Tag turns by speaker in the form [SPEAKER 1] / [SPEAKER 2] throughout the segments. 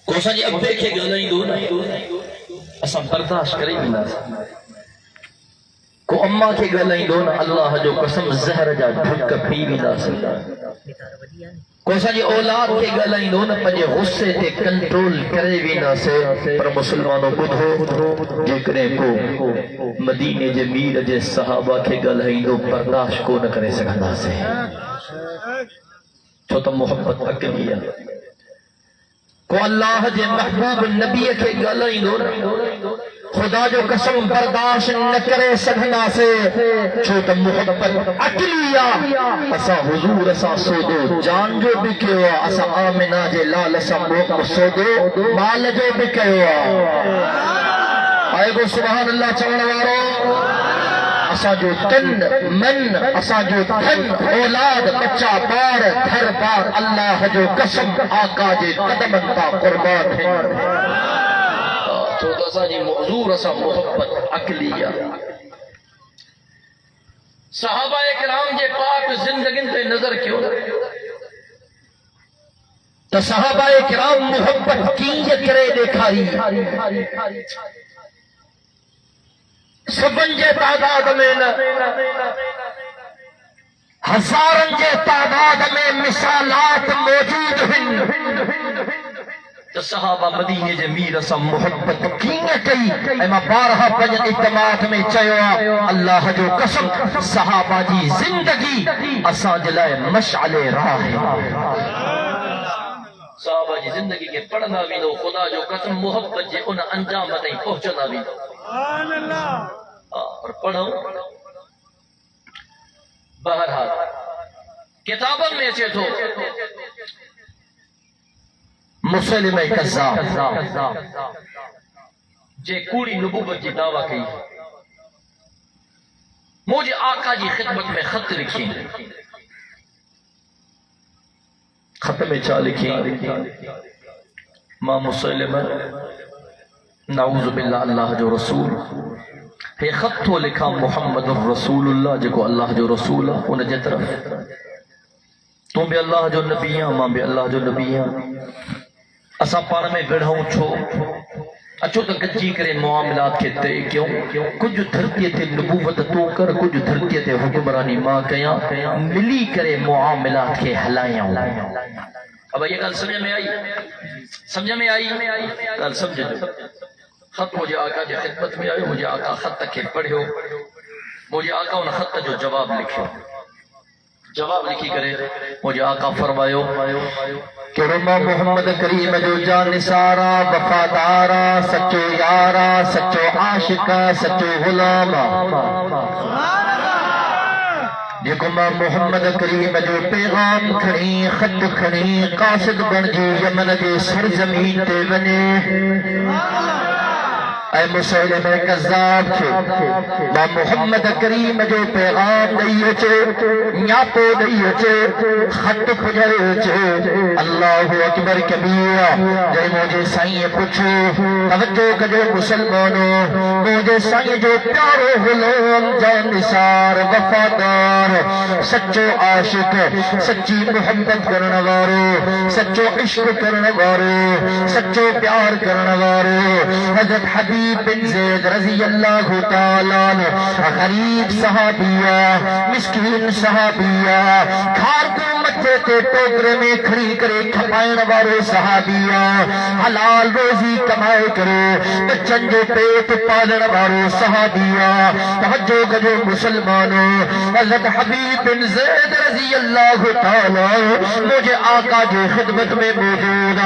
[SPEAKER 1] کوسا جی ابے کے گلائیں دو نا اسا برداشت کریں بھی نہ کو اماں کے گلائیں دو نا اللہ جو قسم زہر جا جھک پی بھی نہ سکتا کوسا جی اولاد کے گلائیں دو نا پنجے غصے تے کنٹرول کرے بھی نہ سے پر مسلمانوں بدھو جکرے کو مدینے جے میر جے صحابہ کے گلائیں دو برداشت کو نہ کرے سکتا سے چھو تو محبت اکلی ہے کو اللہ جے محبوب نبی کے گلائیں دو خدا جو قسم برداشت نہ کرے سکھنا سے چھو تو محبت اکلیا اسا حضور اسا سودو جان جو بھی کہوا اسا آمنہ جے لال اسا موقع سودو مال جو بھی کہوا آئے گو سبحان اللہ چونوارو اسا جو تن من اسا جو دھن اولاد بچہ بار گھر بار اللہ جو قسم آقا جے قدمن تا قربان ہے چھوٹا سا جی حضور اسا محبت اکلیہ صحابہ کرام جے پاک زندگی تے نظر کیوں تو صحابہ کرام محبت کی کرے دیکھائی سبن جے تعداد میں ہزارن جے تعداد میں مثالات موجود ہیں تو صحابہ مدینے جے میر اسا محبت کینے کئی ایما بارہا پجن اجتماعات میں چاہیوا اللہ جو قسم صحابہ جی زندگی اسا جلائے مشعل راہ ہے صحابہ جی زندگی کے پڑھنا بھی دو خدا جو قسم محبت جے ان انجام تائیں پہنچنا بھی دو اور پڑھو بہرحال کتابن میں سے تو مسلمہ کذاب جے کوڑی نبوت جی دعویٰ کی مجھے آقا جی خدمت میں خط لکھی خط میں چاہ لکھی ماں مسلمہ نعوذ باللہ اللہ جو رسول ہے خط تو لکھا محمد الرسول اللہ جے کو اللہ جو رسول ہے انہیں جے طرف تم بھی اللہ جو نبیاں ماں بھی اللہ جو نبیاں اسا پار میں گڑھوں چھو اچھو تو کچی کرے معاملات کے تے کیوں کچھ دھرتی تے نبوت تو کر کچھ دھرتی تے حکمرانی ماں کیا ملی کرے معاملات کے ہلائیاں اب یہ گل سمجھ میں آئی گل سمجھ جو خط مجھے آقا جے خدمت میں آئے مجھے آقا خط تک کے پڑھو مجھے آقا ان خط جو جواب لکھو جواب لکھی کرے مجھے آقا فرمایو کہ رما محمد کریم جو جان نثارا وفادارا سچو یارا سچو عاشقا سچو غلاما جیکو ماں محمد کریم جو پیغام کھڑی خط کھڑی قاصد بن جی یمن دے سرزمین تے بنے اے مسلمہ کذاب چھے ماں محمد کریم جو پیغام دئیے چھے نیاپو دئیے چھے خط کھجرے چھے اللہ اکبر کبیرہ جائے مجھے سائیں پوچھو توجہ کجو مسلمانوں مجھے سائیں جو پیارو غلام جان نثار وفادار سچو عاشق سچی محبت کرنوارو سچو عشق کرنوارو سچو پیار کرنوارو حضرت حبیب بن زید رضی اللہ تعالیٰ غریب صحابیہ مسکین صحابیہ کھار کو مچے تے ٹوکرے میں کھڑی کرے کھپائن وارو صحابیہ حلال روزی کمائے کرے بچن جو پیٹ پالن وارو صحابیہ توجہ کجو مسلمانوں حضرت حبیب بن زید رضی اللہ تعالیٰ مجھے آقا جو خدمت میں موجود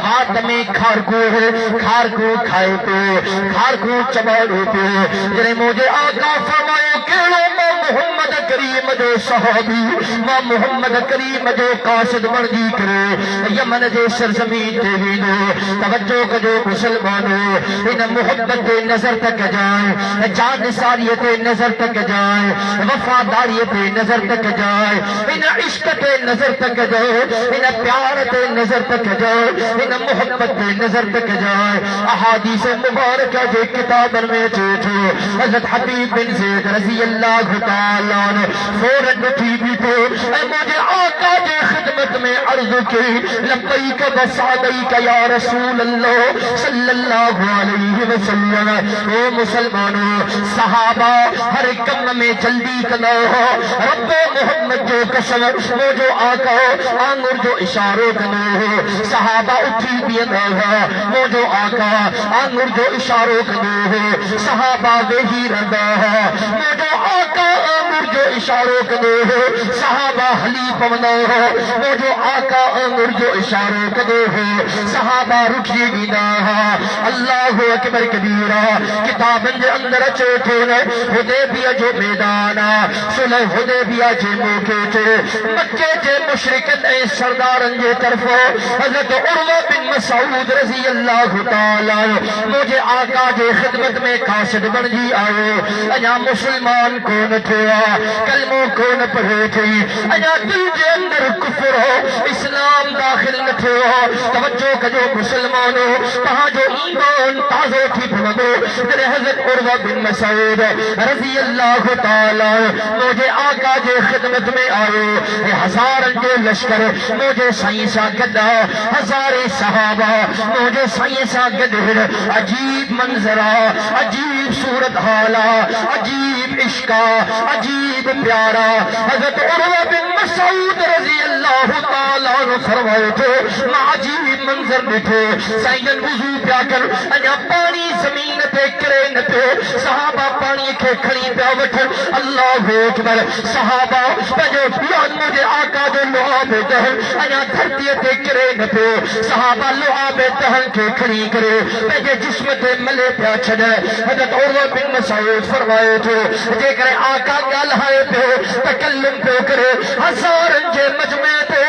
[SPEAKER 1] غات میں کھار کو کھائے پہ کھار کو چباڑے پہ جنہیں مجھے آقا فرمائے کیڑو ماں محمد کریم جو صحابی ماں محمد کریم جو قاصد مرضی کرے یمن دے سرزمین تے وینو توجہ کجو مسلمانوں ان محبت نظر تک جائے جان نثاریت نظر تک جائے وفاداریت نظر تک جائے ان عشق تے نظر تک جائے ان پیار تے نظر تک جائے ان محبت تے نظر تک جائے احادیث مبارکہ جو کتاب میں چھو حضرت حبیب بن زید رضی اللہ تعالیٰ فوراً نتیبی تو مجھے آقا جے خدمت خدمت میں عرض کی لبیک و سعدیک یا رسول اللہ صلی اللہ علیہ وسلم. او مسلمانوں صحابہ ہر کم میں جلدی کرو رب محمد جو قسم وہ جو آقا آنگر جو اشاروں کرو صحابہ اٹھی بینا وہ جو آقا آنگر جو اشاروں کرو صحابہ وہی رہا وہ جو آقا آنگر جو اشاروں کرو صحابہ حلیف بنا وہ جو آقا آنگر جو اشاروں کرو صحابہ رکھی بینا. اللہ اکبر کبیرہ کتابن دے اندر چوتھے حدیبیہ جو میدانا صلح حدیبیہ جے موقع تے مکے جے مشرکن اے سردارن جے طرف حضرت عروہ بن مسعود رضی اللہ تعالی مجھے آقا جے خدمت میں قاصد بن جی آئے. اجا مسلمان کون تھیا کلموں کون پڑھے تھی اجا دل دے اندر کفر ہو اسلام داخل نہ تھیا. توجہ کجو مسلمانوں کہاں جو ایمان تازہ تھی بھمدو تیرے حضرت عروہ بن مسعود رضی اللہ تعالی مجھے آقا جے خدمت میں آئے ہزارن جو لشکر مجھے سائنسا گدہ ہزارے صحابہ مجھے سائنسا گدہ عجیب منظرہ عجیب صورت حالہ عجیب عشقہ عجیب پیارا. حضرت عروہ بن مسعود رضی اللہ تعالیٰ فرمائے تھے میں عجیب منظر بیٹھے سائنن وضو پیا کر انیا پانی زمین پہ کرے نہ پہ صحابہ پانی کے کھڑی پہ وٹھ اللہ اکبر صحابہ جو بیان مجھے آقا جو لعاب دہن انیا دھرتی پہ کرے نہ پہ صحابہ لعاب دہن کے کھڑی کرے پہ جسم تے ملے پیا چھڑے. حضرت عروہ بن مسعود فرمائے تھے جے کرے آقا گالہائے پہ تکلم پہ کرے ہزارن جے مجمع تے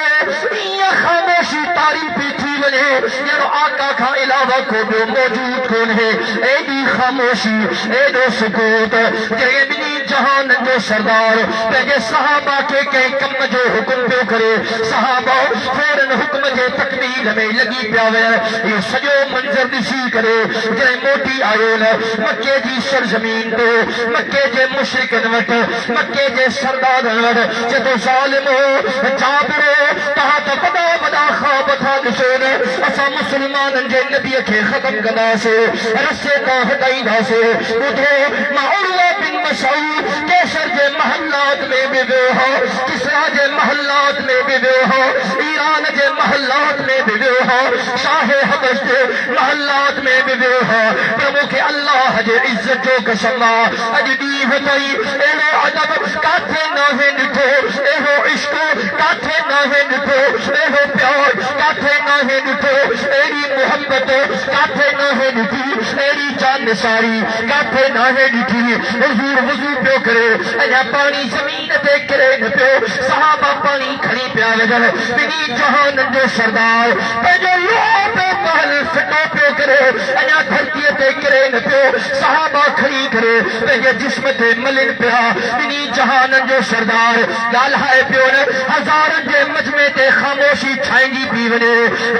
[SPEAKER 1] یہ خاموشی تاریخی تھی ونے یعنی آقا کا علاوہ کو جو موجود کون ہے ایڈی خاموشی ایڈو سکوت جے بنی جہان جو سردار پہلے صحابہ کے کہیں کم جو حکم پہ کرے صحابہ فوراً حکم جے تکمیل میں لگی پیاوے یہ سجو منظر دسی کرے جے موٹی آئین مکے جی سرزمین پہ مکے جے مشرکن وٹ مکے جے سردارن وٹ جے تو ظالم ہو جابرو تہا تو بڑا بڑا خواب تھا دسونے اسا مسلمان جے نبی کے ختم کنا سے رسے کا ہٹائینا سے ادھو ما عروہ بن مسعود کیسر جے محلات میں بھی ہو کسرا جے محلات میں بھی ہو ایران جے محلات میں بھی ہو شاہ حبش جے محلات میں بھی ہو پرمو کہ اللہ جے عزت جو کشما اجدی ہوتائی ایو عدب کاتھے ناہے نٹھو ایو عشقو کاتھے ناہے نٹھو ایو پیار کاتھے ناہے نٹھو ایری محبت کاتھے ناہے نٹھی ایری جان نساری کاتھے ناہے نٹھی. حضور وضو پیو کرے اجا پانی زمین پہ کرے نہ پیو صحابہ پانی کھڑی پیا وجل بنی جہان جو سردار پہ جو لوہ پہ پہل فٹو پیو کرے اجا دھرتی پہ کرے نہ پیو صحابہ کھڑی کرے پہ جو جسم تے ملن پیا بنی جہان جو سردار گالہائے پیو نے ہزار جے مجمع تے خاموشی چھائیں گی پیونے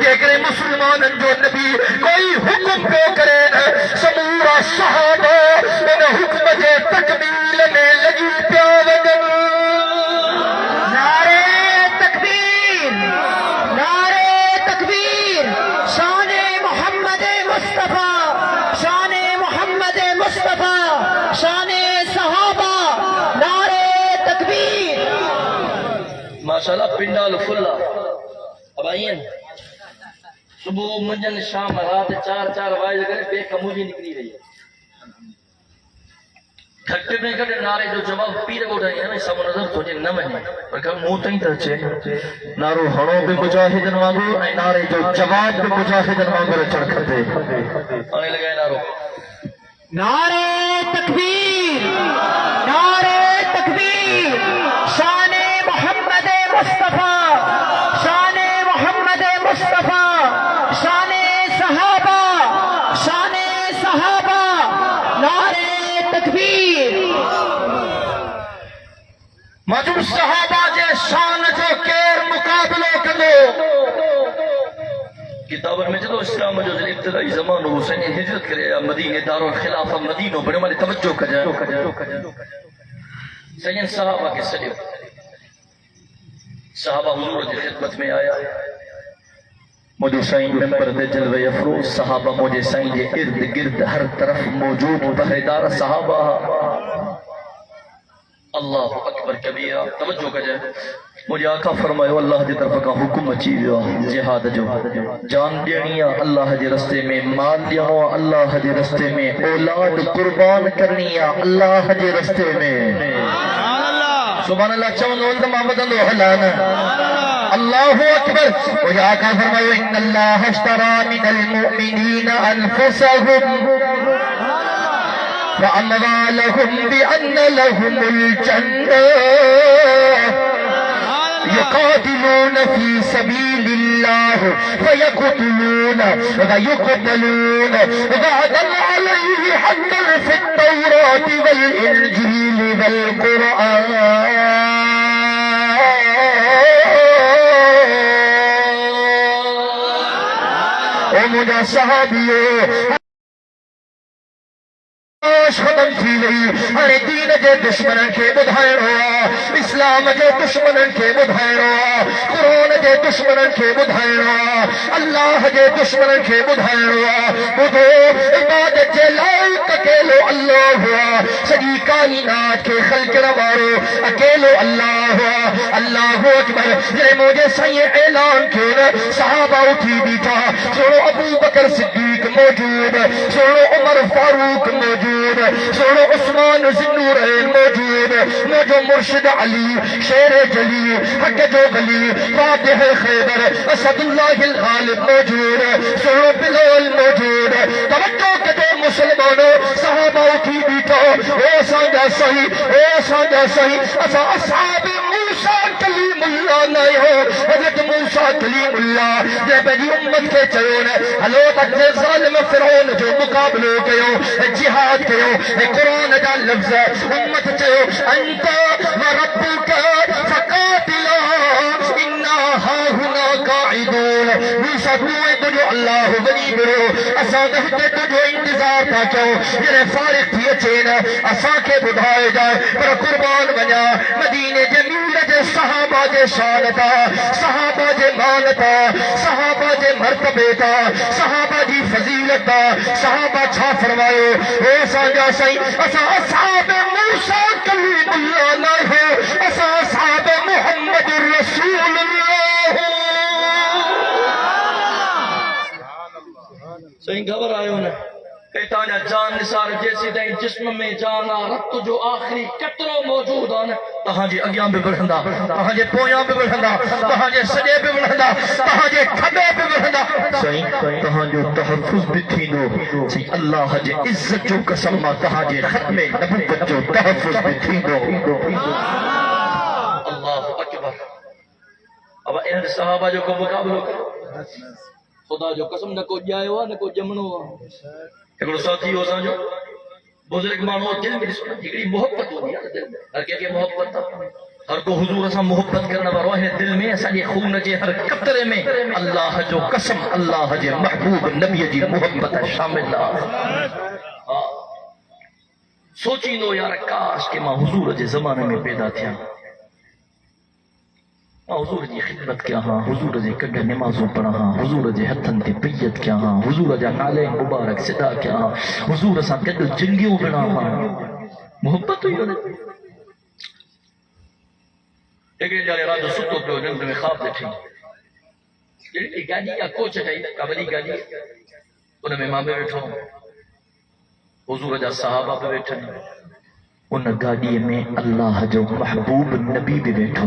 [SPEAKER 1] یہ کرے مسلمان جو نبی کوئی حکم پیو کرے سمورا صحابہ ان حکم جے تکمیل میں لگی پیا وگن.
[SPEAKER 2] نعرہ تکبیر نعرہ تکبیر شان محمد مصطفیٰ شان محمد مصطفیٰ شان صحابہ نعرہ تکبیر.
[SPEAKER 3] ماشاءاللہ پنڈال کھلا اب آئین صبح منجن شام رات چار چار وائز کرے بے کموجی نکلی رہی ہے گھٹے میں گھٹے نعرے جو جواب پیر کو اٹھائیں ہمیں سب نظر تو جن نہ منے پر کہ منہ تائیں ترچے نارو ہڑوں پہ مجاہدن وانگو نعرے جو جواب پہ مجاہدن وانگو چڑھ کرتے آنے لگائے نارو
[SPEAKER 2] نعرہ تکبیر نعرہ تکبیر شان محمد مصطفیٰ شان محمد مصطفیٰ شان صحابہ شان صحابہ نعرہ تکبیر.
[SPEAKER 1] مجھو صحابہ جے شان جو کیر مقابلو کدو
[SPEAKER 3] کتابن میں جدو اسلام جو ابتدائی زمان ہو حسین ہجرت کرے مدینہ دار الخلافہ مدینہ بڑے مالی توجہ کر جائے سین صحابہ کے سلیو صحابہ حضور کی خدمت میں آیا مجھے سائیں ممبر دے جلوے افروز صحابہ مجھے سائیں کے ارد گرد ہر طرف موجود پہریدار صحابہ اللہ اکبر کبیرہ توجہ کا جائے مجھے آقا فرمائے اللہ دی طرف کا حکم اچھی دیا جہاد جو جان دینیا اللہ دی رستے میں مال دینا اللہ دی رستے میں اولاد قربان کرنیا اللہ دی رستے میں سبحان اللہ چون ولد محمد اللہ حلانا اللہ اکبر مجھے آقا فرمائے ان اللہ اشترى من المؤمنین انفسهم وأموالهم بأن لهم الجنة يقاتلون في سبيل الله فيقتلون ويقتلون وعدا عليه حقا في التوراة والإنجيل والقرآن ومجا صحابيو ختم تھی گئی ہر دین کے دشمنن کے بدھائن ہوا اسلام کے دشمنن کے بدھائن ہوا قرآن کے دشمنن کے بدھائن ہوا اللہ کے دشمنن کے بدھائن ہوا بدھو عبادت کے لائق اکیلو اللہ ہوا سجی کائنات کے خلق نوارو اکیلو اللہ ہوا اللہ اکبر یہ مجھے صحیح اعلان کیوں صحابہ اٹھی بیٹھا سنو ابو بکر صدیق موجود سنو عمر فاروق موجود سنو عثمان ذوالنورین موجود موجو مرشد علی شیر جلی حق جو گلی فاتح خیبر اسد اللہ الغالب موجود سنو بلال موجود توجہ کے دو مسلمانوں صحابہ اٹھی بیٹھو اے سانجا صحیح اسا اصحاب موسیٰ کلیم اللہ نئے ہو حضرت موسیٰ کلیم اللہ یہ بنی امت کے چیون حلو تک ظالم فرعون جو مقابلو کیوں جہاد کیوں قرآن کا لفظ امت چیو انت و ربک فقاتلا انا ہاہنا قاعدون موسیٰ دوئے تجھو اللہ بنی برو اسا دہتے تجھو انتظار تھا کیوں یہ فارغ تھی اچین اسا کے بدھائے جائے پر قربان بنیا مدینہ جمیل جے صحابہ جے شانتا صحابہ جے مانتا صحابہ جے مرتبے تا صحابہ جی فضیلتا صحابہ چھا فرمائے اے سانجا سائیں اسا اصحاب موسیٰ کلیم اللہ نہ ہو اسا اصحاب محمد رسول اللہ سائیں گھبر آئے ہونے کہتا جان نثار جیسی دیں جسم میں جانا رت جو آخری قطرو موجود آنے تہاں جے اگیاں بھی بڑھندا تہاں جے پویاں بھی بڑھندا تہاں جے سجے بھی بڑھندا تہاں جے کھبے بھی بڑھندا سائیں تہاں جو تحفظ بھی تھیندو سی اللہ جے عزت جو قسم تہاں جے ختم نبوت جو تحفظ بھی تھیندو اللہ اکبر اب ان صحابہ جو کو مقابلہ کرو خدا جو قسم نہ کو جائے ہوا نہ کو جمنو ہوا ایک ساتھی ہو سا جو بزرگ مانو دل میں جگری محبت ہو دیا دل میں ہر کیا محبت تھا ہر کو حضور اسا محبت کرنا بروہ دل میں اسا یہ خون جے ہر قطرے میں اللہ جو قسم اللہ جے محبوب نبی جی محبت شامل سوچی دو یار کاش کہ ماں حضور جے زمانے میں پیدا تھیا حضور جی خدمت کیا ہاں حضور جی کگے نمازوں پڑھا ہاں حضور جی ہتھن تے بیعت کیا ہاں حضور جا نالے مبارک صدا کیا ہاں حضور اساں گڈ جنگیوں بنا ہاں محبت ہوئی ہونے ایک جالے راجو ستو پہ جنگ میں خواب دیکھیں جنگی گاڑی یا کوچ جائی کبلی گاڑی انہیں میں ماں پہ بیٹھا ہوں حضور جا صحابہ پہ بیٹھا ان گاڑی میں اللہ جو محبوب نبی بھی بیٹھا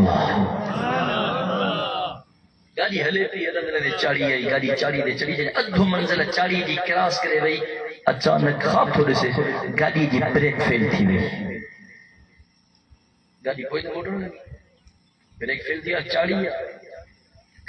[SPEAKER 3] گاڑی ہلے پی ادھر چاڑی آئی گاڑی چاڑی دے چلی جائے ادھو منزل چاڑی جی کراس کرے وئی اچانک خواب تھوڑے سے گاڑی جی بریک فیل تھی وئی گاڑی کوئی نہ موٹر لگی بریک فیل تھی چاڑی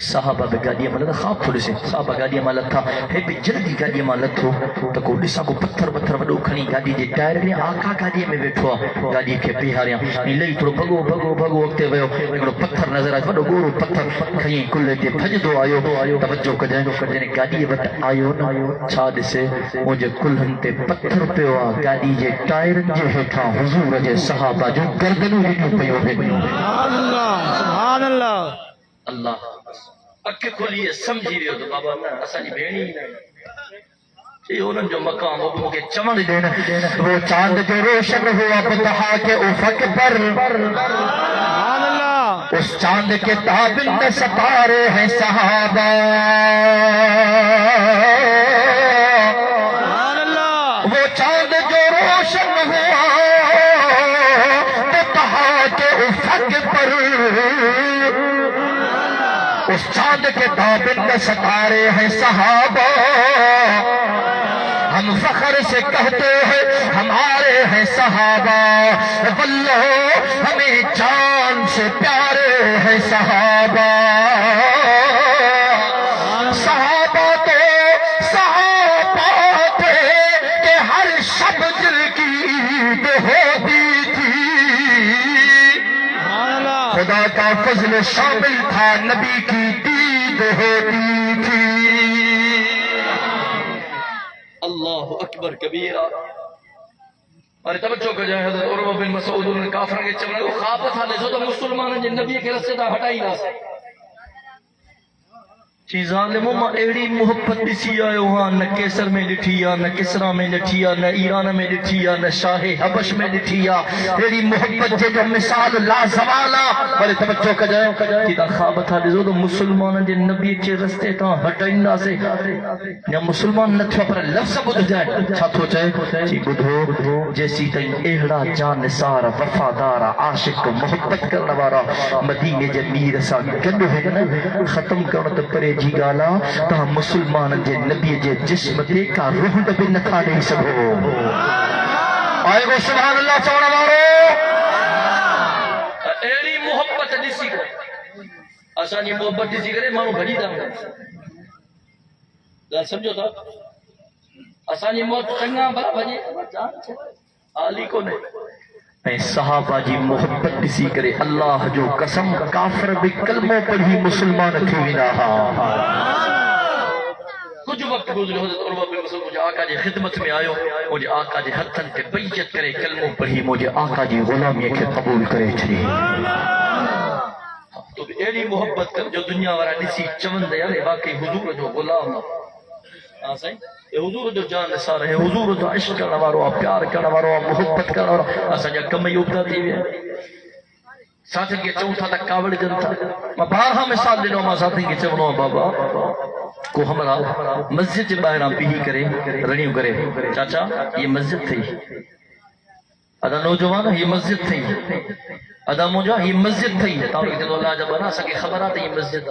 [SPEAKER 3] صحابہ پہ گاڑی مالا خواب تھوڑے سے صحابہ گاڑی مالا تھا ہے بھی جلدی گاڑی مالا تھو تو کو ڈسا کو پتھر وڈو کھنی گاڑی جے ٹائر میں آقا گاڑی میں بیٹھو گاڑی کے پیہاریاں نہیں لئی تھوڑو بھگو وقتے ویو ایکڑو پتھر نظر آج وڈو گورو پتھر کھنی کلے تے بھجدو آیو توجہ کجائیں گاڑی وٹ آیو نا چھا دسے مجھے کلہن تے پتھر پیو گاڑی جے ٹائر جے ہٹھا حضور جے صحابہ جو گردنوں ہٹھو پیو سبحان اللہ اللہ اکھ کھولیے سمجھی ویو تو بابا نہ اساں جی بھیڑی نہ یہ انہوں جو مقام وہ مجھے چمن دینا
[SPEAKER 1] وہ چاند جو روشن ہوا بتہا کے افق پر
[SPEAKER 2] سبحان اللہ
[SPEAKER 1] اس چاند کے تابند ستارے ہیں صحابہ
[SPEAKER 2] سبحان اللہ
[SPEAKER 1] وہ چاند جو روشن ہوا بتہا کے افق پر اس چاند کے تابند ستارے ہیں صحابہ ہم فخر سے کہتے ہیں ہمارے ہیں صحابہ واللہ ہمیں جان سے پیارے ہیں صحابہ صحابہ تھے کہ ہر شب دل کی عید ہوتی تھی
[SPEAKER 2] سبحان اللہ
[SPEAKER 1] خدا کا فضل شامل تھا نبی کی دید ہوتی تھی
[SPEAKER 3] اللہ اکبر کبیرہ اور توجہ کر جائے حضرت عروہ بن مسعود نے کافرن کے چمن کو خواب تھا لے تو مسلمان جن نبی کے رستے تا ہٹائی نہ سے چیزاں ظالموں ماں ایڑی محبت دسی آئے ہاں نہ کیسر میں لٹھیا نہ کسرا میں لٹھیا نہ ایران میں لٹھیا نہ شاہ حبش میں لٹھیا ایڑی محبت جے جو مثال لا زوالا بڑے توجہ کر جائے کہ خواب تھا لے تو مسلمان جن نبی کے رستے تا ہٹائی نہ سے یا مسلمان نہ تھا پر لفظ بدھ جائے چھا تو چاہے جی بدھو جیسی تین ایڑا جان نثار وفادار عاشق محبت کرنا وارا مدینے جے میر سا گنڈ ہے نا ختم کرنا تو پرے جی گالا تا مسلمان جے نبی جے جسم دے کا روح نبی نکھا نہیں سکو آئے گو سبحان اللہ چوڑا مارو ایڑی محبت دیسی کرے آسانی محبت دیسی کرے مانو بھڑی دا گال سمجھو تھا آسانی موت چنگا بڑا بھجے آلی کو نہیں اے صحابہ جی محبت دیسی کرے اللہ جو قسم کافر بھی کلموں پڑھی مسلمان تھی وینا کچھ وقت گزرے حضرت عروہ بن مسعود مجھے آقا جی خدمت میں آئے مجھے آقا جی ہتھن تے بیعت کرے کلموں پڑھی مجھے آقا جی غلامی کے قبول کرے چھڑی تو ایڑی محبت کر جو دنیا وارا ڈسی چون دے یار واقعی حضور جو غلام ہاں صحیح یہ حضور جو جان نثار ہے حضور جو عشق کرنا وارو پیار کرنا وارو محبت کرنا وارو اسا جا کم یوبتا تھی وے ساتھ کے چوتھا تک کاوڑ جنتا میں بارہا مثال دینو ما ساتھ کے چونو بابا کو ہمارا مسجد کے باہر بھی کرے رنیو کرے چاچا یہ مسجد تھی ادا نوجوان یہ مسجد تھی ادا موجا یہ مسجد تھی تاکہ دل اللہ جب بنا سکے خبرات یہ مسجد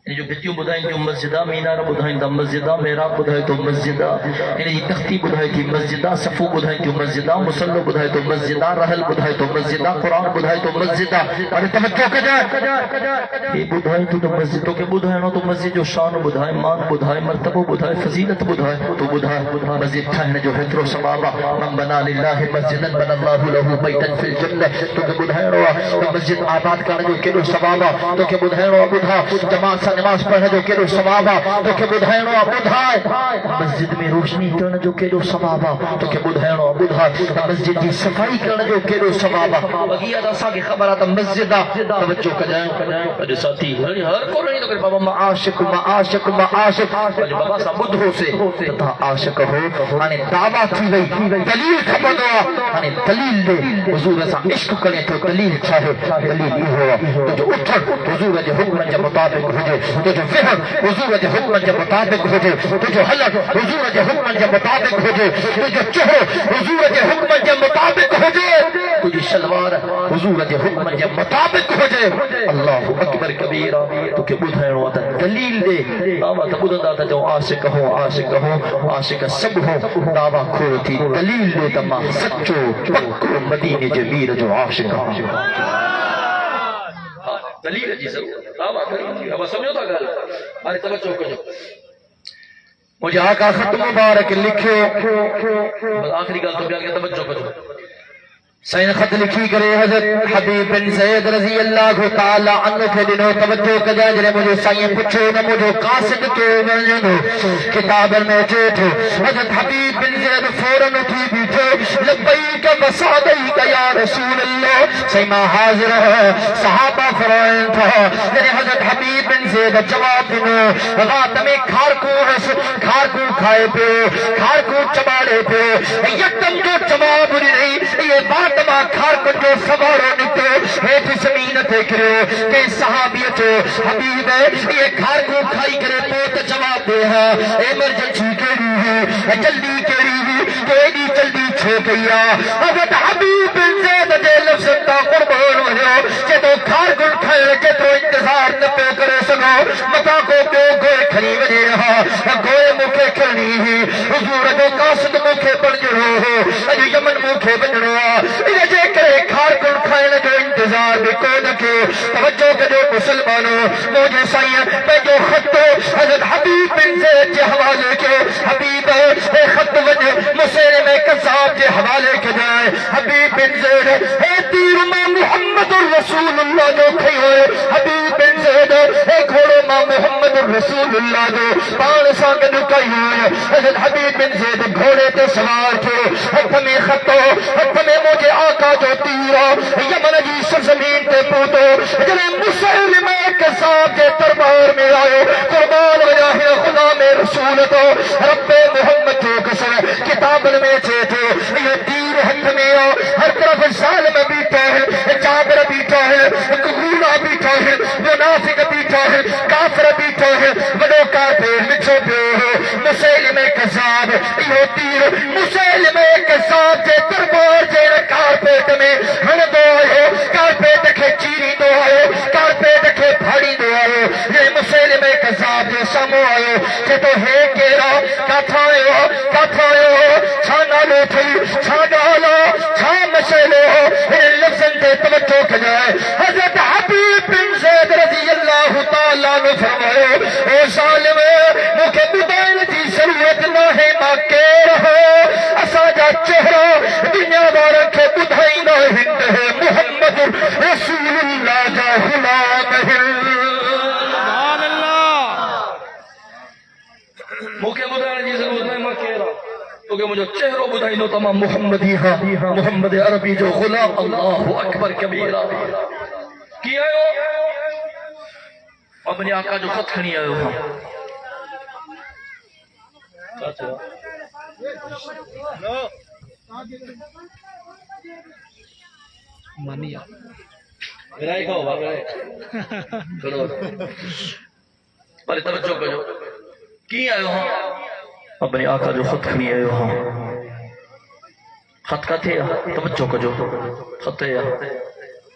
[SPEAKER 3] جو بھتیوں بدھائیں جو مسجدہ مینار بدھائیں دا مسجدہ میراب بدھائیں تو مسجدہ یہ تختی بدھائیں کی مسجدہ صفو بدھائیں تو مسجدہ مسلح بدھائیں تو مسجدہ رحل بدھائیں تو مسجدہ قرآن بدھائیں تو مسجدہ اور توجہ کر جائے یہ بدھائیں تو مسجدوں کے بدھائیں تو مسجد جو شان بدھائیں مان بدھائیں مرتبہ بدھائیں فضیلت بدھائیں تو بدھائیں مسجد ٹھہنے جو حتر و سبابہ من بنا للہ مسجدا بنا اللہ لہو بیتا فی الجنہ تو کہ بدھائیں روا مسجد آباد کرنے جو کلو سبابہ تو کہ بدھائیں روا بدھا جماعت سا نماز پڑھنا جو کلو ثوابہ تو کہ بدھائنو بدھائے مسجد میں روشنی کرنا جو کلو ثوابہ تو کہ بدھائنو بدھائے مسجد کی صفائی کرنا جو کلو ثوابہ بقیہ دسا کی خبر آتا مسجد توجہ کر جائیں جو ساتھی ہر کو نہیں تو کہ بابا معاشق معاشق معاشق جو بابا سا بدھو سے تتا عاشق ہو ہمیں دعویٰ تھی گئی دلیل خبر دو ہمیں دلیل دے حضور ایسا عشق کریں تو دلیل چاہے دلیل یہ ہوا تو جو اٹھر حضور کے حکم کے مطابق ہو جائے تو جو فہم حضور کے حکم کے مطابق ہو جائے تو جو حلق حضور کے حکم کے مطابق ہو جائے تو جو چہر حضور کے حکم کے مطابق ہو جائے تو جو شلوار حضور کے حکم کے مطابق ہو جائے اللہ اکبر کبیرہ تو کہ بدھائنو آتا دلیل دے دعویٰ تا بدھن داتا جو عاشق ہو عاشق سب ہو دعویٰ کھولتی دلیل دے تمام سچو پکو مدینے جبیر جو عاشق ہو دلیل جی سب دعویٰ کریں اب سمجھو تا گل ہماری توجہ کرو مجھے آقا خط مبارک لکھے آخری گل تو بیان کے توجہ کرو سین خط لکھی کرے حضرت حبیب بن زید رضی اللہ تعالی عنہ کے دنوں توجہ کجا جرے مجھے سائیں پچھو نہ مجھے قاصد تو ونجنو کتاب میں چیٹھو حضرت حبیب بن
[SPEAKER 1] زید فوراً اٹھی بیٹھے لبیک و سعدیک یا رسول اللہ سیما حاضر ہے صحابہ فرائن تھا میرے حضرت حبیب بن زید جواب دنو رات میں کھارکو کھائے پہ کھارکو چباڑے پہ یکدم جو جواب نہیں یہ بات ماں کھارکو جو سوارو نکتے ایک زمین تے کرو کہ صحابیت حبیب یہ کھارکو کھائی کرے پوت جواب دے ہاں ایمرجنسی کری ہے جلدی کری ہے کوئی جلدی چھو گیا حضرت حبیب بن زید دے لفظ تا قربان ہوئے کہ تو کھارکو کھائے کہ تو انتظار نپے کرے سگو متا کو کیوں گوئے کھری وجے رہا گوئے موکے کھرنی ہی حضور جو قاصد موکے بن جڑو ہو اجو یمن موکے بن جڑو یہ جے کرے کھارکو کھائے جو انتظار بھی کو نکے توجہ کرو مسلمانوں موجے سائیں پہ جو خطو حضرت حبیب بن زید کے حوالے کے حبیب اے خط وجہ مسلم کذاب کے حوالے کے جائے حبیب بن زید اے تیر ماں محمد الرسول اللہ جو کھئی ہوئے حبیب بن زید اے گھوڑے ماں محمد الرسول اللہ جو پان سانگ نکائی ہوئے حضرت حبیب بن زید گھوڑے تے سوار کے ہتھ میں خطو ہتھ میں مجھے آقا جو تیرا یمن جی سرزمین تے پوتو جنہیں مسلم کذاب کے دربار میں آئے قربان وجہ غلام رسول تو رب محمد جو قسم کتاب میں چھے تھے یہ تیر ہتھ میں آ ہر طرف ظالم بیٹھا ہے جابر بیٹھا ہے قبولہ بیٹھا ہے منافق بیٹھا ہے کافر بیٹھا ہے بڑو کافر مچھو پہ مسلم کذاب یہ تیر مسلم کذاب کے دربار کے کارپیٹ میں ہن دو آئے کارپیٹ کے چیری دو آئے کارپیٹ کے پھاڑی دو آئے یہ مسلم کذاب جو سامو آئے کہ تو ہے کیرا کاتھائے ہو چھانا لو تھی چھانا لو چھا مسئلے ہو ان لفظن تے توجہ کجائے حضرت حبیب بن زید رضی اللہ تعالیٰ نے فرمائے اے ظالم مکہ بدائن تھی ضرورت نہ ہے ماں کے رہو اساجا چہرہ دنیا دارن کے بدائی نہ ہند ہے محمد رسول اللہ کا غلام ہے
[SPEAKER 2] سبحان اللہ
[SPEAKER 3] مکہ بدائن جی ضرورت نہیں ماں کے رہا کیونکہ مجھے چہروں بدائی نو تمام محمدی ہاں محمد عربی جو غلام اللہ اکبر کبیرہ کیا ہو اپنے آقا جو خط کھنی آئے ہو
[SPEAKER 2] مانیا
[SPEAKER 3] گرائے کھاؤ بھاگ رہے چھوڑو پہلے توجہ کرو کی آئے ہو اپنے آقا جو خط کھنی آئے ہو خط کا تھے توجہ کرو خط ہے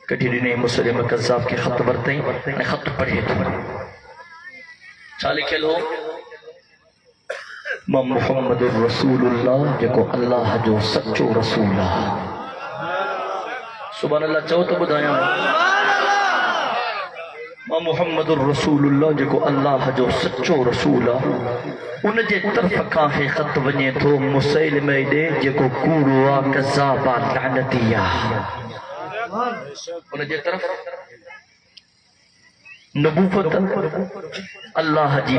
[SPEAKER 3] کٹھی نہیں مسلم کذاب کے خط برتے ہیں خط پڑھے تو چالے کھیل ہو ماں محمد الرسول اللہ جکو اللہ جو سچو رسول سبحان اللہ چاہو تو بدایا ماں محمد الرسول اللہ جکو اللہ جو سچو رسول ان جے طرف کاہے خط ونye تو مسلم دے جکو کوڑوا کذابا لعنتیا ان جے طرف نبوت اللہ جی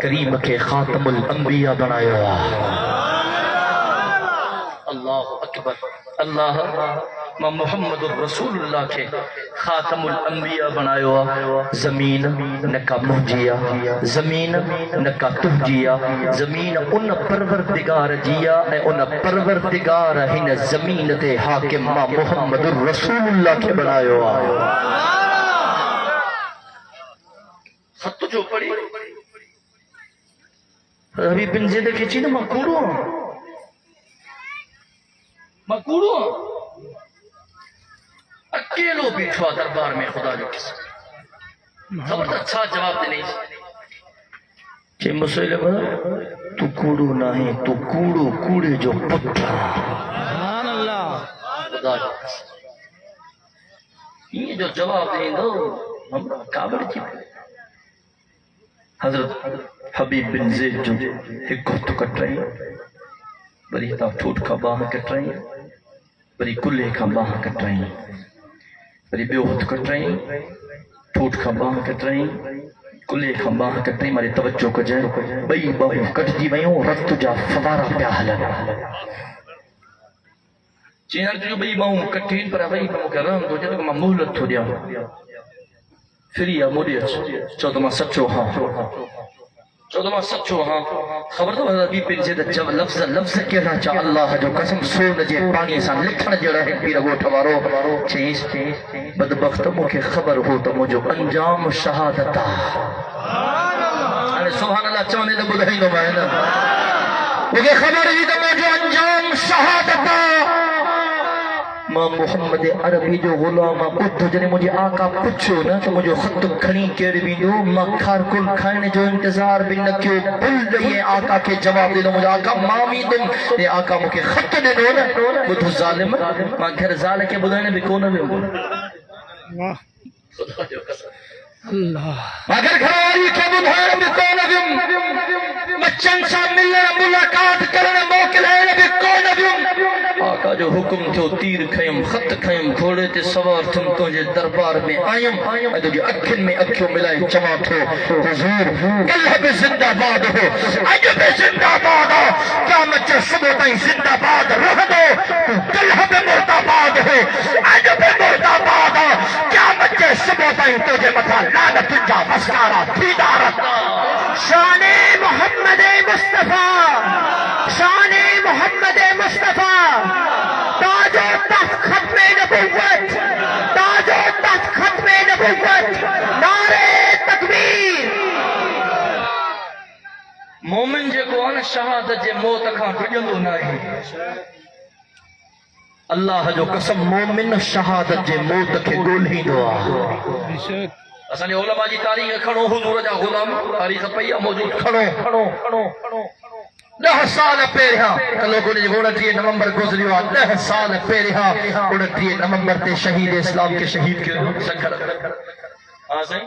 [SPEAKER 3] کریم کے خاتم الانبیاء بنایا اللہ اکبر اللہ ماں محمد الرسول اللہ کے خاتم الانبیاء بنایا زمین نکا مہجیا زمین نکا تہجیا زمین ان پروردگار جیا اے ان پروردگار ہن زمین تے حاکم ماں محمد الرسول اللہ کے بنایا خط جو پڑھی حبیب بن زید کھچی نا مکوڑو اکیلو بیٹھوا دربار میں خدا جو کس خبر اچھا جواب دے نہیں کہ مسئلہ تو کوڑو نہیں تو کوڑو کوڑے جو پتھا
[SPEAKER 2] سبحان اللہ
[SPEAKER 3] خدا جو کس یہ جو جواب دیں دو ہم کابر کی حضرت حبیب بن زید جو ایک گفتو کٹ رہی بری تا ٹھوٹ کا باہ کٹ رہی بری کلے کا باہ کٹ رہی بری بیوہت کٹ رہی ٹھوٹ کا باہ کٹ رہی کلے کھا باہ کٹری مارے توجہ کو جائے بئی باہ کٹ جی بئیوں رت جا فوارا پیا حلن چینر جو بئی باہ کٹین پر بئی باہ کرن تو جائے تو میں مہلت ہو دیا فری موڈی چودہ ماں سچو ہاں چودہ ماں سچو ہاں خبر تو حضرت بی پنجے دا جب لفظ کہنا چاہ اللہ جو قسم سون جے پانی سان لکھن جڑا ہے پیر گوٹھ وارو چیز بدبخت مکھے خبر ہو تو مجھو انجام شہادتا سبحان اللہ چاہنے تو بدھائی نو میں نا مجھے خبر ہی تو مجھو انجام شہادتا ماں محمد عربی جو غلام بدھ جنے مجھے آقا پچھو نا تو مجھے خط کھنی کیر بھی دو ماں کھار کل کھائنے جو انتظار بھی نکیو بھل رہی ہے آقا کے جواب دے دو مجھے آقا مامی تم یہ آقا مجھے خط دے دو نا بدھ ظالم ماں گھر ظالے کے بدھانے بھی کون بھی
[SPEAKER 2] اللہ
[SPEAKER 3] اگر گھراری کے بدھانے بھی کون بھی بچن سا ملنے ملاقات کرنے موقع ہے بھی کون بھی آقا جو حکم تھو تیر کھائم خط کھائم گھوڑے تے سوار تھم تجھے دربار میں آئیم میں تجھے اکھن میں اکھیوں ملائی چما تھو حضور کلہ بھی زندہ باد ہو اج بھی زندہ باد ہو قیامت صبح تائیں زندہ باد رہ دو کلہ بھی مردہ باد ہو اج بھی مردہ باد ہو قیامت صبح تائیں تجھے مطا لعنت جا مسکارا دیدارت شان محمد مصطفیٰ شان محمد مصطفیٰ تاج و تخت ختم نبوت تاج و تخت ختم نبوت نعرہ تکبیر مومن جے کو ان شہادت جے موت کھان ڈجندو ناہی اللہ جو قسم مومن شہادت جے موت کے گولھی دعا
[SPEAKER 2] بے شک
[SPEAKER 3] اسانے علماء جی تاریخ کھڑو حضور جا غلام تاریخ پیا موجود کھڑو 10 سال پہریاں کلو کو نے 29 نومبر گزریو 10 سال پہریاں 29 نومبر تے شہید اسلام کے شہید کے سکھر ہاں صحیح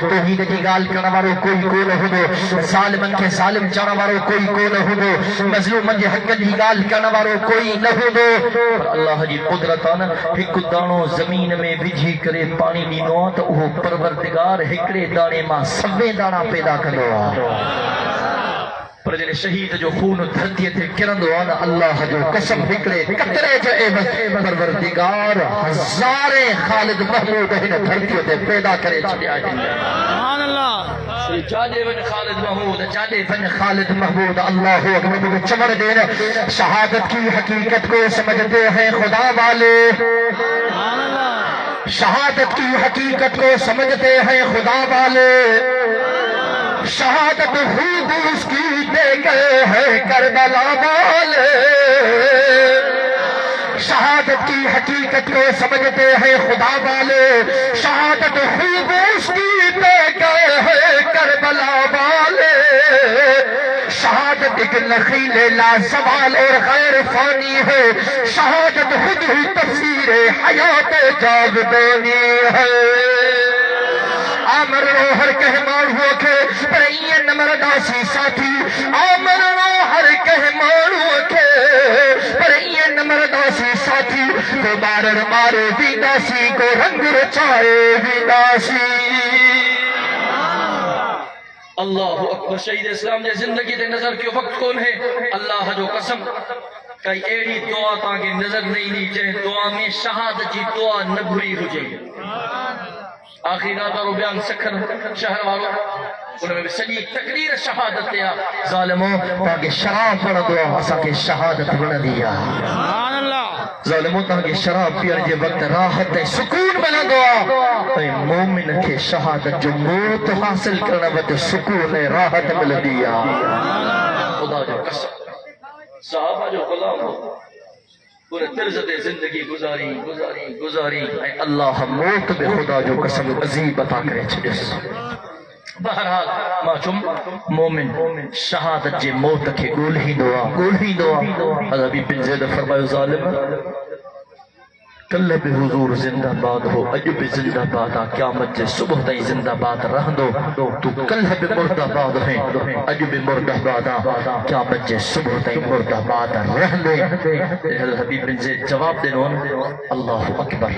[SPEAKER 3] توحید جی ڳالھ ڪرڻ وارو کوئی کو نہ ہوندو ظالمن کي ظالم چوڻ وارو کوئی کو نہ ہوندو مظلومن جي حق جي ڳالھ ڪرڻ وارو کوئی نہ ہوندو پر اللہ جي قدرت آن هڪ دانو زمين ۾ وجھي کرے پاڻي ڏيندو آ ته اهو پروردگار هڪڙي داڻي مان سوين داڻا پیدا کندو آ پر جن شہید جو خون دھرتی تے کرندو آن اللہ جو قسم ہکڑے قطرے جو اے پروردگار ہزارے خالد محمود ہن دھرتی تے پیدا کرے چھڈیا ہے
[SPEAKER 2] سبحان اللہ
[SPEAKER 3] جاجے ون خالد محمود جاجے ون خالد محمود اللہ اکبر چمڑ دین شہادت کی حقیقت کو سمجھتے ہیں خدا والے
[SPEAKER 2] سبحان اللہ
[SPEAKER 3] شہادت کی حقیقت کو سمجھتے ہیں خدا والے شہادت خود اس کی دے گئے ہیں کربلا والے شہادت کی حقیقت کو سمجھتے ہیں خدا والے شہادت خود اس کی دے گئے ہیں کربلا والے شہادت ایک نخیل لا زوال اور غیر فانی ہے شہادت خود ہی تفسیر حیات جاودانی ہے آمر رو ہر کہمان ہو کے پر این مرداسی ساتھی آمر رو ہر کہمان ہو کے پر این مرداسی ساتھی تو بارر مارے ویداسی کو رنگ رچائے ویداسی اللہ اکبر شہید اسلام جے زندگی دے نظر کے وقت کون ہے اللہ جو قسم کئی ایڑی دعا تاکہ نظر نہیں لی جائے دعا میں شہادت جی دعا نہ بھری ہو جائے آخری رات اور بیان سکھر شہر والوں انہوں میں بھی سجی تقریر شہادت دیا ظالموں تاکہ شراب پڑھ دعا اسا کے شہادت بڑھ دیا
[SPEAKER 2] سبحان اللہ
[SPEAKER 3] ظالموں تاکہ شراب پیر جے وقت راحت ہے سکون بنا دعا اے مومن کے شہادت جو موت حاصل کرنا وقت سکون ہے راحت مل دیا خدا جو قسم صحابہ جو غلام ہو پورے طرزت زندگی گزاری اے اللہ موت بے خدا جو قسم عظیم عطا کرے چھڑس بہرحال ماچم مومن شہادت جے موت کے گول ہی دعا حضرت بن زید فرمائے ظالم کل بھی حضور زندہ باد ہو، اج بھی زندہ باد آ، قیامت جے صبح تائیں زندہ باد رہ دو، تو کل بھی مردہ باد ہیں، اج بھی مردہ باد آ، قیامت جے صبح تائیں مردہ باد رہ دے۔ حضرت حبیب بن زید جواب دینو، اللہ اکبر۔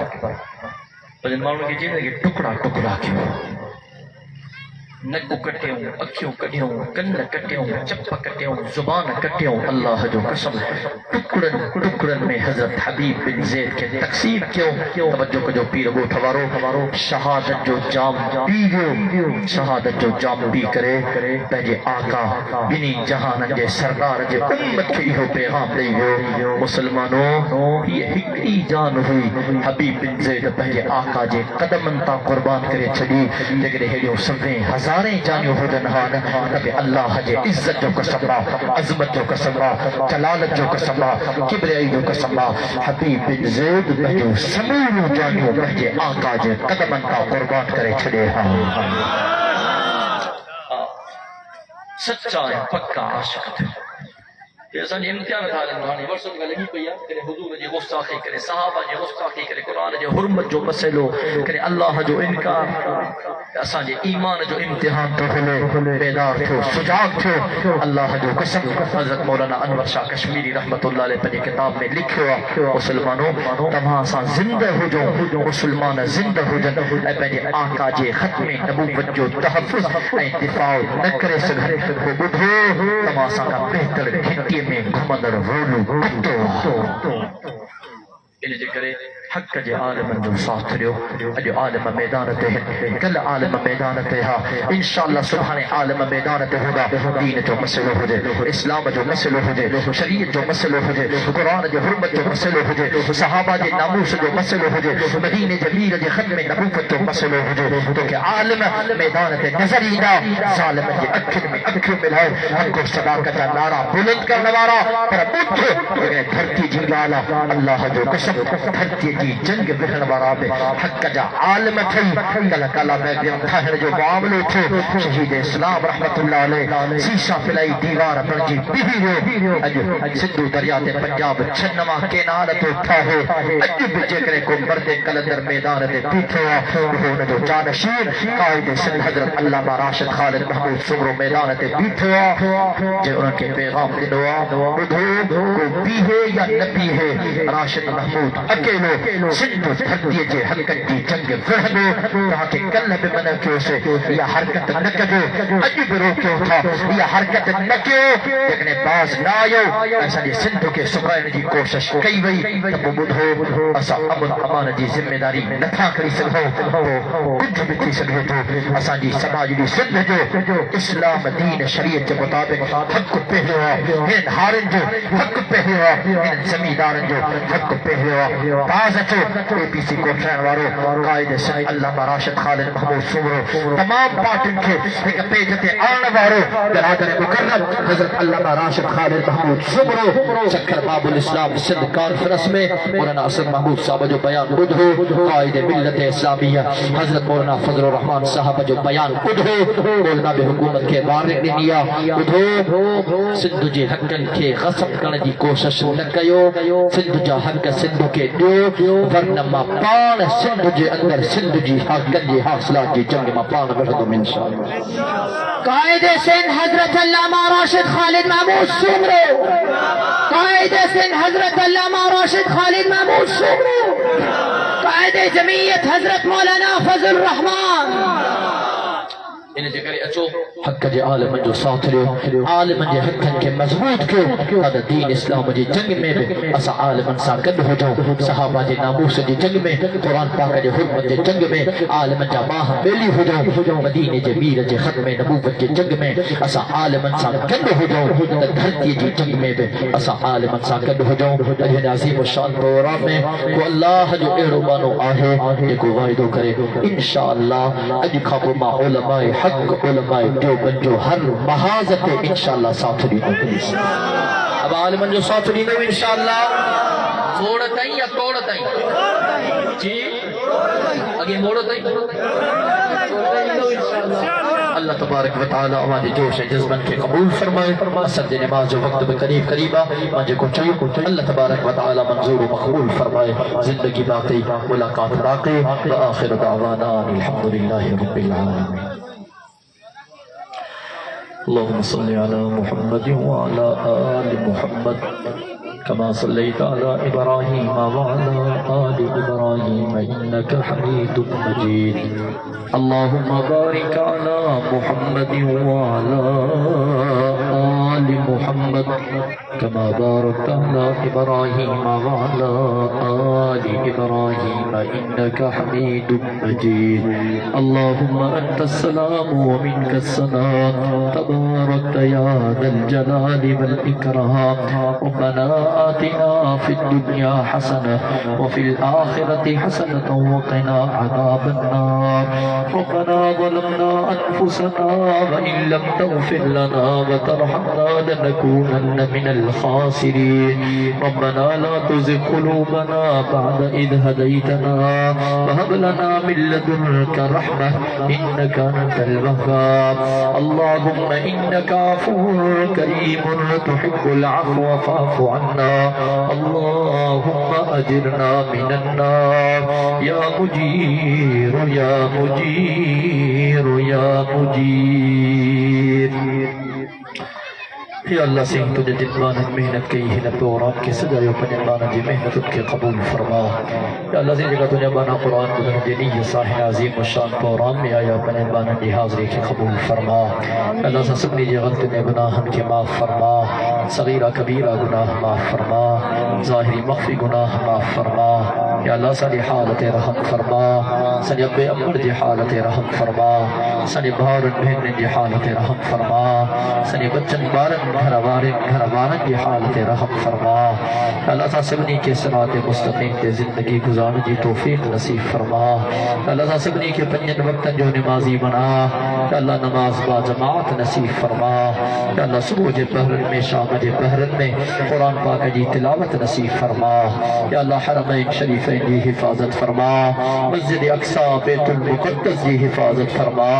[SPEAKER 3] لیکن مانو کی چیز ہے کہ ٹکڑا ٹکڑا کیوں، نکو کٹیوں، اکھیوں کٹیوں، کن کٹیوں، چپ کٹیوں، زبان کٹیوں، اللہ جو قسم ٹکڑن ٹکڑن میں حضرت حبیب بن زید کے تقسیم کیوں۔ توجہ کو جو پیر گو ٹھوارو، شہادت جو جام پی گو، شہادت جو جام پی کرے پہجے آقا بنی جہان جے سردار جے امت کے یہ پیغام دے گو۔ مسلمانوں یہ ہکڑی جان ہوئی حبیب بن زید پہجے آقا جے قدمن تا قربان کرے چھڑی، لیکن ہیڑیوں سبیں ہزاریں جانیوں ہو جنہان تبی اللہ جے عزت جو قسمہ، عظمت جو قسمہ، جلالت جو قسمہ، کبریائی جو قسمہ، حبیب بن زید بہجو سمینوں جانیوں بہجے آقا جے قدمن تا قربان کرے چھڑے ہاں۔ سچا ہے پکا عاشق تھے۔ یہ اسان امتحان تھا لنہانی ورسن کا لگی پیا کرے حضور جی گستاخی کرے، صحابہ جی گستاخی کرے، قرآن جی حرمت جو مسئلو کرے، اللہ جو انکار، اسان جی ایمان جو امتحان تو ہلے، بیدار تھو، سجاگ تھو، اللہ جو قسم۔ حضرت مولانا انور شاہ کشمیری رحمت اللہ علیہ پنی کتاب میں لکھو، مسلمانوں تمہاں اسان زندہ ہو جو، مسلمان زندہ ہو جن، اے پنی آقا جے ختم نبوت جو تحفظ اے دفاع نہ کرے سگھر، وہ بدھو تمہاں اسان کا بہتر گھنٹی میں گھمندر رولو کتو۔ انہیں جے کرے حق جے عالم جو ساتھ لیو، اج عالم میدان تے ہیں، کل عالم میدان تے ہاں، انشاءاللہ سبحان عالم میدان تے ہوگا، دین جو مسئلہ ہو جائے، اسلام جو مسئلہ ہو جائے، شریعت جو مسئلہ ہو جائے، قرآن جو حرمت جو مسئلہ ہو جائے، صحابہ جے ناموس جو مسئلہ ہو جائے، مدینہ جمیل جے ختم نبوت جو مسئلہ ہو جائے، تو کہ عالم میدان تے نظر ہی نہ، ظالم جے اکھن میں اکھن ملائے، ہم کو صداقت کا نعرہ بلند کرنے والا، پر اٹھو دھرتی جنگالا، اللہ جو قسم دھرتی جی جنگ بہن والا بے حق جا عالم تھی، کل کلا میں گرمتھاہر جو معاملو تھے، شہید اسلام رحمت اللہ علیہ، سیشا فلائی دیوار پر جی بیہی ہو، اج سندھو دریات پنجاب چھنما کینالت اٹھا ہے، اج بجے کرے کو مرد کلندر میدان دے پیٹھے ہونے جو جانشین قائد سندھ حضرت علامہ راشد خالد محمود سمرو میدان دے پیٹھے جے انہوں کے پیغام دنوا بدھو کو پیہے یا نبی ہے، راشد محمود اکیلو سندھ دھرتی جے حرکت دی جنگ وحدو، تاکہ کل بھی منع کیوں سے یا حرکت نہ کجو، اج بھی روکیوں تھا یا حرکت نہ کیوں، لیکن باز نہ آئیو، ایسا جی سندھ کے سکائن جی کوشش کئی وئی، تب بدھو اسا امن امان جی ذمہ داری نتھا کری سکھو، کچھ بھی تھی سکھو تو اسا جی سماج جی سندھ جو اسلام دین شریعت کے مطابق حق پہلو ہن ہارن جو حق پہلو ہن زمیندارن جو حق پہلو، باز اچو اے پی سی کو ٹرین وارو قائد سنی علامہ راشد خالد محمود سمرو تمام پارٹن کے ایک پیجتے آن وارو برادر مکرم حضرت علامہ راشد خالد محمود سمرو سکھر باب الاسلام سندھ کانفرنس میں مولانا اسد محمود صاحب جو بیان بدھو، قائد ملت اسلامیہ حضرت مولانا فضل الرحمان صاحب جو بیان بدھو، مولانا بے حکومت کے بارک دنیا بدھو، سندھ جے حقن کے غصب کرنے دی کوشش نہ کیو، سندھ جا حق سندھ کے دیو، ورنما پان سندھ جے اندر سندھ جی حقن جی حاصلات جی جنگ ما پان بردم انشاءاللہ۔
[SPEAKER 4] قائد سندھ حضرت علامہ راشد خالد محمود سمرو، قائد سندھ حضرت علامہ راشد خالد محمود سمرو، قائد جمعیت حضرت مولانا فضل الرحمان۔
[SPEAKER 3] انہیں جکر اچو حق جے عالم جو ساتھ لیو، عالم جے حقن کے مضبوط کیو، تادا دین اسلام جے جنگ میں بھی اسا عالم سا گد ہو جاؤ، صحابہ جے ناموس جے جنگ میں، قرآن پاک جے حرمت جے جنگ میں عالم جا باہ بیلی ہو جاؤ، مدینے جے میر جے ختم نبوت جے جنگ میں اسا عالم سا گد ہو جاؤ، دھرتی جے جنگ میں بھی اسا عالم سا گد ہو جاؤ۔ اجھن عظیم و شان پروگرام میں کو اللہ جو اہڑو مانو آہے یہ کو وعدو کرے انشاءاللہ، اج کھاپو ما علماء حق علماء دیوبند جو ہر محاذت انشاءاللہ ساتھ دی ہوگی۔ اب عالمان جو ساتھ دی ہوگی انشاءاللہ موڑتائیں یا توڑتائیں جی اگے موڑتائیں
[SPEAKER 1] اللہ تبارک و تعالی ہمارے جوش جذبن کے قبول فرمائے اصل نماز وقت میں قریب قریبا مجھے کو چاہیے اللہ تبارک و تعالی منظور و مقبول فرمائے زندگی باقی ملاقات باقی وآخر دعوانا الحمدللہ رب العالمین اللهم صل على محمد وعلى آل محمد كما صليت على إبراهيم وعلى آل إبراهيم إنك حميد مجيد اللهم بارك على محمد وعلى آل محمد كما باركت على إبراهيم وعلى آل إبراهيم إنك حميد مجيد اللهم أنت السلام ومنك السلام تباركت يا ذا الجلال والإكرام ربنا آتنا في الدنيا حسنة وفي الآخرة حسنة وقنا عذاب النار ربنا ظلمنا أنفسنا وإن لم تغفر لنا وترحمنا لنكونن من الخاسرين ربنا لا تزغ قلوبنا بعد إذ هديتنا وهب لنا من لدنك رحمة إنك أنت الوهاب اللهم إنك عفو كريم تحب العفو فاعف عنا اللهم أجرنا من النار يا مجير يا مجير يا مجير یا اللہ سے تجھے جنبانت محنت کی ہنت و رات کے سجائے و پنجبانا جی محنت کے قبول فرما یا اللہ سے جگہ تجھے بانا قرآن بدن جنی صاحب عظیم و شان پورام میں آیا پنجبانا جی حاضری کے قبول فرما یا اللہ سے سبنی جی غلط میں گناہن کے معاف فرما صغیرہ کبیرہ گناہ معاف فرما ظاہری مخفی گناہ معاف فرما یا اللہ ساری حالت رحم فرما ساری اب امر جی حالت رحم فرما ساری بھارن بہن جی حالت رحم فرما ساری بچن بارن گھر وارن کی حالت رحم فرما اللہ تعالیٰ سبنی کے صراط مستقیم کے زندگی گزارنے کی توفیق نصیب فرما اللہ تعالیٰ سبنی کے پنجن وقت جو نمازی بنا اللہ نماز با جماعت نصیب فرما اللہ صبح جے پہرن میں شام جے پہرن میں قرآن پاک جی تلاوت نصیب فرما یا اللہ حرمین شریفین جی حفاظت فرما مسجد اقصی بیت المقدس جی حفاظت فرما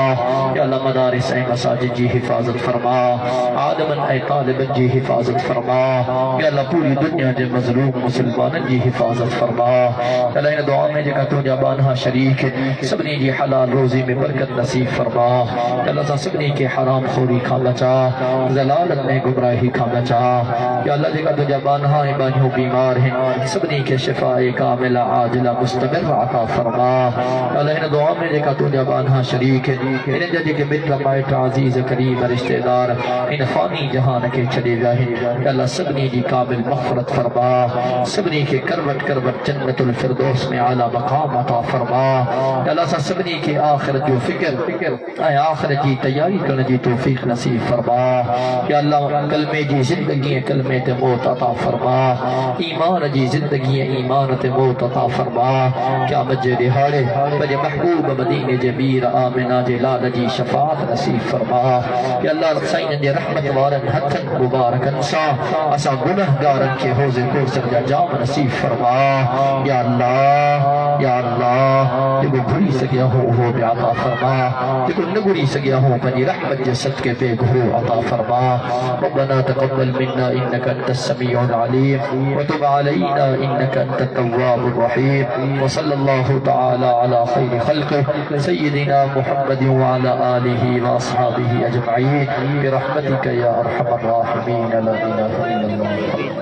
[SPEAKER 1] یا اللہ مدارس مساجد جی حفاظت فرما عالمن اے طالبن جی حفاظت فرما یا اللہ پوری دنیا جے مظلوم مسلمانن جی حفاظت فرما یا اللہ ان دعا میں جگہ تو جابانہا شریک سبنی جی حلال روزی میں برکت نصیب فرما یا اللہ سبنی کے حرام خوری کھانا چاہ ضلالت میں گمراہی کھانا چاہ یا اللہ جگہ تو جابانہا ایمانیوں بیمار ہیں سبنی کے شفاء کاملہ عاجلہ مستمر عطا فرما یا اللہ ان دعا میں جگہ تو جابانہا شریک ان جدی کے متر مائٹ عزیز قریب رشتہ دار ان فانی جہان کے چلے گئے یا اللہ سبنی جی کامل مغفرت فرما سبنی کے کروٹ کروٹ جنت الفردوس میں اعلیٰ مقام عطا فرما یا اللہ سبنی کے آخرت جو فکر اے آخرت جی تیاری کرنے جی توفیق نصیب فرما یا اللہ کلمے جی زندگی کلمے تے موت عطا فرما ایمان جی زندگی ایمان تے موت عطا فرما کیا مجھے دہاڑے بجے محبوب مدینہ جبیر آمنہ جی لال جی شفاعت نصیب فرما یا اللہ رسائن جی رحمت وارن حتن مبارکن سا اسا گناہ گارن کے حوضے کو سجا جام نصیب فرما یا اللہ جب بھری سگیا ہو وہ بھی عطا فرما جب نگری سگیا ہو بنی رحمت جسد کے بے گھو عطا فرما ربنا تقبل منا انك انت السميع العليم وتب علينا انك انت التواب الرحيم وصلى الله تعالى على خير خلقه سيدنا محمد وعلى آله واصحابه اجمعين برحمتك يا ارحم الراحمين لا اله الا الله